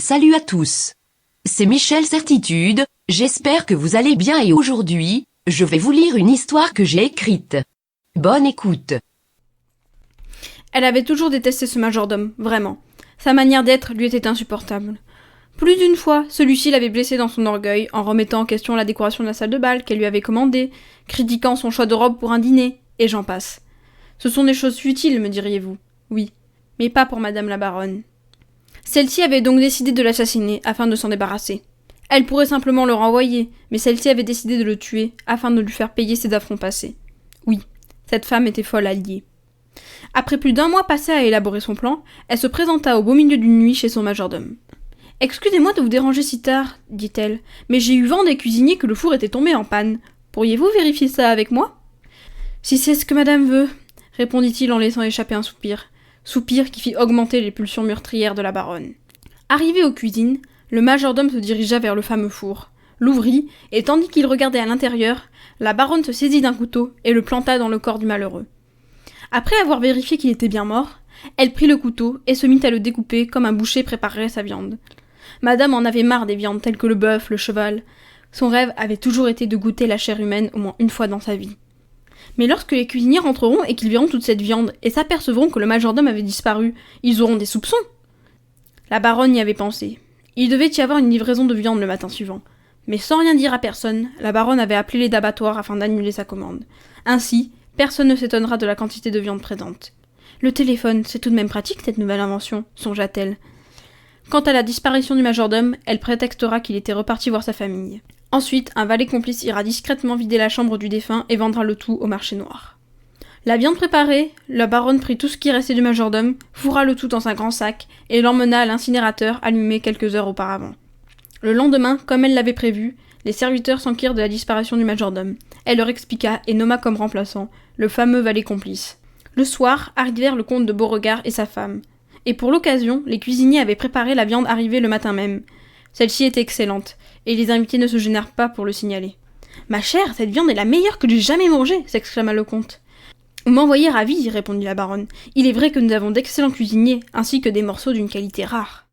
Salut à tous. C'est Michel Certitude, j'espère que vous allez bien et aujourd'hui, je vais vous lire une histoire que j'ai écrite. Bonne écoute. Elle avait toujours détesté ce majordome, vraiment. Sa manière d'être lui était insupportable. Plus d'une fois, celui-ci l'avait blessée dans son orgueil en remettant en question la décoration de la salle de bal qu'elle lui avait commandée, critiquant son choix de robe pour un dîner, et j'en passe. Ce sont des choses futiles, me diriez-vous. Oui, mais pas pour Madame la Baronne. Celle-ci avait donc décidé de l'assassiner afin de s'en débarrasser. Elle pourrait simplement le renvoyer, mais celle-ci avait décidé de le tuer afin de lui faire payer ses affronts passés. Oui, cette femme était folle alliée. Après plus d'1 mois passé à élaborer son plan, elle se présenta au beau milieu d'une nuit chez son majordome. « Excusez-moi de vous déranger si tard, dit-elle, mais j'ai eu vent des cuisiniers que le four était tombé en panne. Pourriez-vous vérifier ça avec moi ?»« Si c'est ce que madame veut, répondit-il en laissant échapper un soupir. Soupir qui fit augmenter les pulsions meurtrières de la baronne. Arrivé aux cuisines, le majordome se dirigea vers le fameux four, l'ouvrit, et tandis qu'il regardait à l'intérieur, la baronne se saisit d'un couteau et le planta dans le corps du malheureux. Après avoir vérifié qu'il était bien mort, elle prit le couteau et se mit à le découper comme un boucher préparerait sa viande. Madame en avait marre des viandes telles que le bœuf, le cheval. Son rêve avait toujours été de goûter la chair humaine au moins une fois dans sa vie. Mais lorsque les cuisiniers rentreront et qu'ils verront toute cette viande et s'apercevront que le majordome avait disparu, ils auront des soupçons. La baronne y avait pensé. Il devait y avoir une livraison de viande le matin suivant. Mais sans rien dire à personne, la baronne avait appelé l'aide d'abattoir afin d'annuler sa commande. Ainsi, personne ne s'étonnera de la quantité de viande présente. Le téléphone, c'est tout de même pratique cette nouvelle invention, songea-t-elle. Quant à la disparition du majordome, elle prétextera qu'il était reparti voir sa famille. Ensuite, un valet complice ira discrètement vider la chambre du défunt et vendra le tout au marché noir. La viande préparée, la baronne prit tout ce qui restait du majordome, fourra le tout dans un grand sac et l'emmena à l'incinérateur allumé quelques heures auparavant. Le lendemain, comme elle l'avait prévu, les serviteurs s'enquirent de la disparition du majordome. Elle leur expliqua et nomma comme remplaçant le fameux valet complice. Le soir, arrivèrent le comte de Beauregard et sa femme. Et pour l'occasion, les cuisiniers avaient préparé la viande arrivée le matin même. Celle-ci était excellente, et les invités ne se gênèrent pas pour le signaler. « Ma chère, cette viande est la meilleure que j'ai jamais mangée !» s'exclama le comte. « Vous m'envoyez ravi, répondit la baronne. Il est vrai que nous avons d'excellents cuisiniers, ainsi que des morceaux d'une qualité rare.